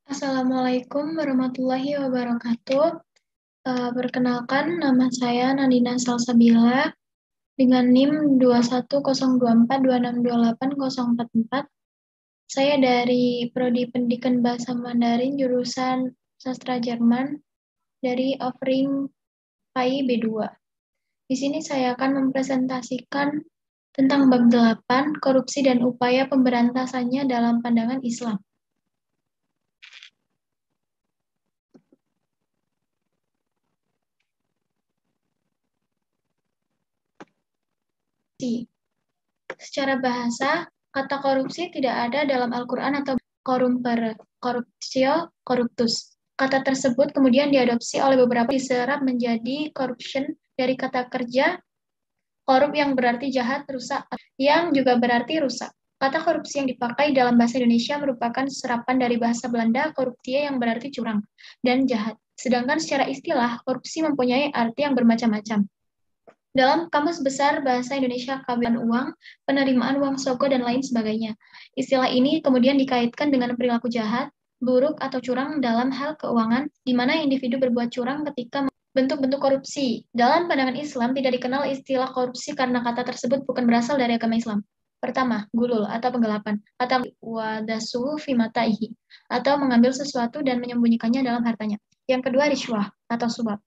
Assalamualaikum warahmatullahi wabarakatuh. Perkenalkan, nama saya Nadina Salsabila dengan NIM 210242628044. Saya dari Prodi Pendidikan Bahasa Mandarin jurusan Sastra Jerman dari offering PAI B2. Di sini saya akan mempresentasikan tentang bab 8, korupsi dan upaya pemberantasannya dalam pandangan Islam. Secara bahasa, kata korupsi tidak ada dalam Al-Quran atau corrumpere, corruptio, corruptus. Kata tersebut kemudian diadopsi oleh beberapa diserap menjadi corruption dari kata kerja korup yang berarti jahat, rusak, yang juga berarti rusak. Kata korupsi yang dipakai dalam bahasa Indonesia merupakan serapan dari bahasa Belanda corruptie yang berarti curang dan jahat. Sedangkan secara istilah, korupsi mempunyai arti yang bermacam-macam. Dalam Kamus Besar Bahasa Indonesia Kawilan uang, penerimaan uang soko, dan lain sebagainya. Istilah ini kemudian dikaitkan dengan perilaku jahat, buruk, atau curang dalam hal keuangan, di mana individu berbuat curang ketika bentuk-bentuk korupsi. Dalam pandangan Islam, tidak dikenal istilah korupsi karena kata tersebut bukan berasal dari agama Islam. Pertama, gulul atau penggelapan, atau wadasu fimataihi, atau mengambil sesuatu dan menyembunyikannya dalam hartanya. Yang kedua, riswah atau suap.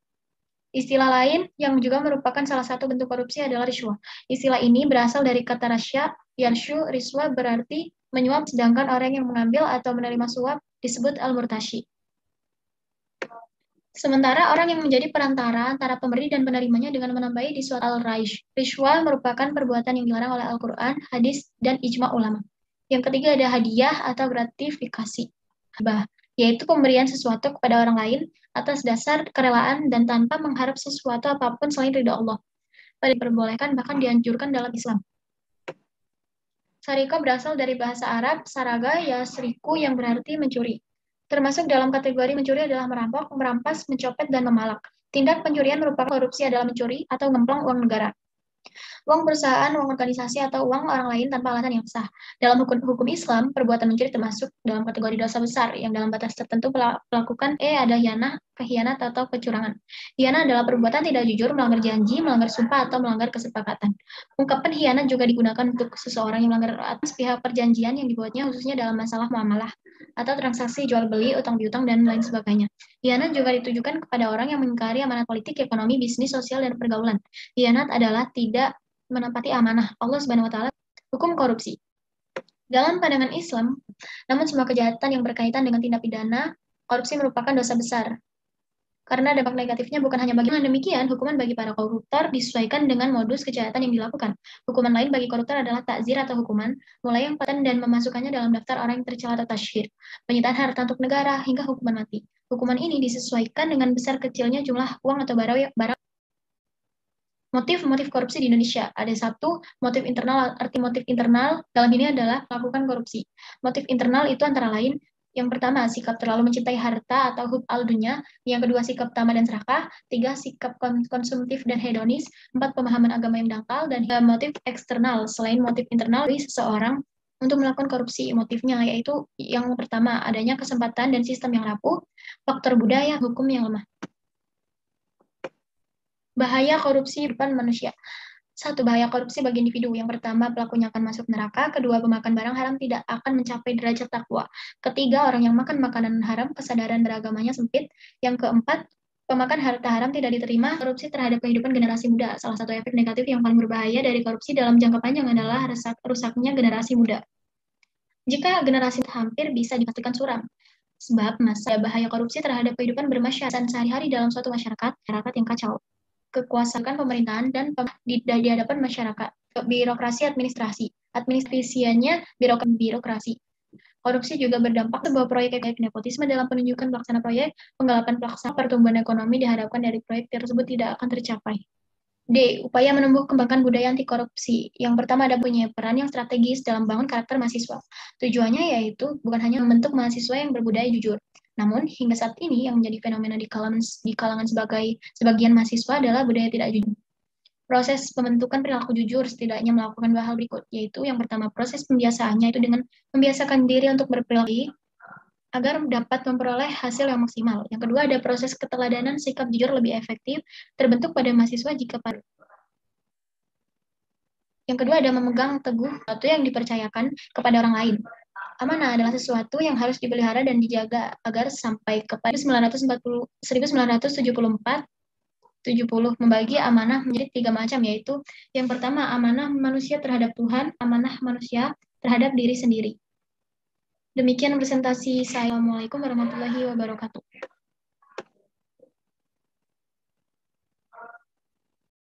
Istilah lain yang juga merupakan salah satu bentuk korupsi adalah riswah. Istilah ini berasal dari kata rasya, yarshu, riswah berarti menyuap, sedangkan orang yang mengambil atau menerima suap disebut al-murtashi. Sementara orang yang menjadi perantara antara pemberi dan penerimanya dengan menambahi di suatu al-raish. Riswah merupakan perbuatan yang dilarang oleh Al-Quran, hadis, dan ijma ulama. Yang ketiga ada hadiah atau gratifikasi. Yaitu pemberian sesuatu kepada orang lain atas dasar kerelaan dan tanpa mengharap sesuatu apapun selain ridha Allah. Diperbolehkan bahkan dianjurkan dalam Islam. Sariko berasal dari bahasa Arab saraga yasriku yang berarti mencuri. Termasuk dalam kategori mencuri adalah merampok, merampas, mencopet, dan memalak. Tindak pencurian merupakan korupsi adalah mencuri atau ngemplang uang negara. Uang perusahaan, uang organisasi, atau uang orang lain tanpa alasan yang sah. Dalam hukum Islam, perbuatan mencuri termasuk dalam kategori dosa besar yang dalam batas tertentu melakukan ada hianah, kehianat, atau kecurangan. Hianah adalah perbuatan tidak jujur, melanggar janji, melanggar sumpah, atau melanggar kesepakatan. Ungkapan hianat juga digunakan untuk seseorang yang melanggar atas pihak perjanjian yang dibuatnya khususnya dalam masalah muamalah atau transaksi jual beli, utang piutang, dan lain sebagainya. Hianat juga ditujukan kepada orang yang mengingkari amanat politik, ekonomi, bisnis, sosial, dan pergaulan. Hianat adalah tidak menepati amanah Allah Subhanahu wa taala. Hukum korupsi. Dalam pandangan Islam, namun semua kejahatan yang berkaitan dengan tindak pidana korupsi merupakan dosa besar. Karena dampak negatifnya bukan hanya bagi demikian, hukuman bagi para koruptor disesuaikan dengan modus kejahatan yang dilakukan. Hukuman lain bagi koruptor adalah takzir atau hukuman, mulai yang paten dan memasukkannya dalam daftar orang yang tercela atau tasyhir, penyitaan harta untuk negara, hingga hukuman mati. Hukuman ini disesuaikan dengan besar kecilnya jumlah uang atau barang. Motif-motif korupsi di Indonesia. Ada satu, motif internal. Arti motif internal dalam ini adalah melakukan korupsi. Motif internal itu antara lain, yang pertama, sikap terlalu mencintai harta atau hub al dunya. Yang kedua, sikap tamah dan serakah. Tiga, sikap konsumtif dan hedonis. Empat, pemahaman agama yang dangkal. Dan motif eksternal. Selain motif internal, seseorang untuk melakukan korupsi. Motifnya yaitu yang pertama, adanya kesempatan dan sistem yang rapuh. Faktor budaya, hukum yang lemah. Bahaya korupsi di depan manusia. Satu, bahaya korupsi bagi individu. Yang pertama, pelakunya akan masuk neraka. Kedua, pemakan barang haram tidak akan mencapai derajat takwa. Ketiga, orang yang makan makanan haram, kesadaran beragamanya sempit. Yang keempat, pemakan harta haram tidak diterima. Korupsi terhadap kehidupan generasi muda. Salah satu efek negatif yang paling berbahaya dari korupsi dalam jangka panjang adalah rusaknya generasi muda. Jika generasi hampir bisa dipastikan suram. Sebab masa bahaya korupsi terhadap kehidupan bermasyarakat sehari-hari dalam suatu masyarakat yang kacau. Kekuasaan pemerintahan dan di hadapan masyarakat. Birokrasi administrasinya birokrasi. Korupsi juga berdampak sebuah proyek nepotisme dalam penunjukan pelaksana proyek, penggelapan pelaksana pertumbuhan ekonomi diharapkan dari proyek tersebut tidak akan tercapai. D. Upaya menumbuh kembangkan budaya anti korupsi. Yang pertama ada punya peran yang strategis dalam bangun karakter mahasiswa. Tujuannya yaitu bukan hanya membentuk mahasiswa yang berbudaya jujur, namun hingga saat ini yang menjadi fenomena di kalangan sebagian mahasiswa adalah budaya tidak jujur. proses pembentukan perilaku jujur setidaknya melakukan 2 hal berikut, yaitu yang pertama proses pembiasaannya itu dengan membiasakan diri untuk berperilaku agar dapat memperoleh hasil yang maksimal. Yang kedua ada proses keteladanan sikap jujur lebih efektif terbentuk pada mahasiswa jika pada. Yang kedua ada memegang teguh sesuatu yang dipercayakan kepada orang lain. Amanah adalah sesuatu yang harus dipelihara dan dijaga agar sampai kepada 1974 70 membagi amanah menjadi 3 macam, yaitu yang pertama amanah manusia terhadap Tuhan, amanah manusia terhadap diri sendiri. Demikian presentasi saya. Assalamualaikum warahmatullahi wabarakatuh.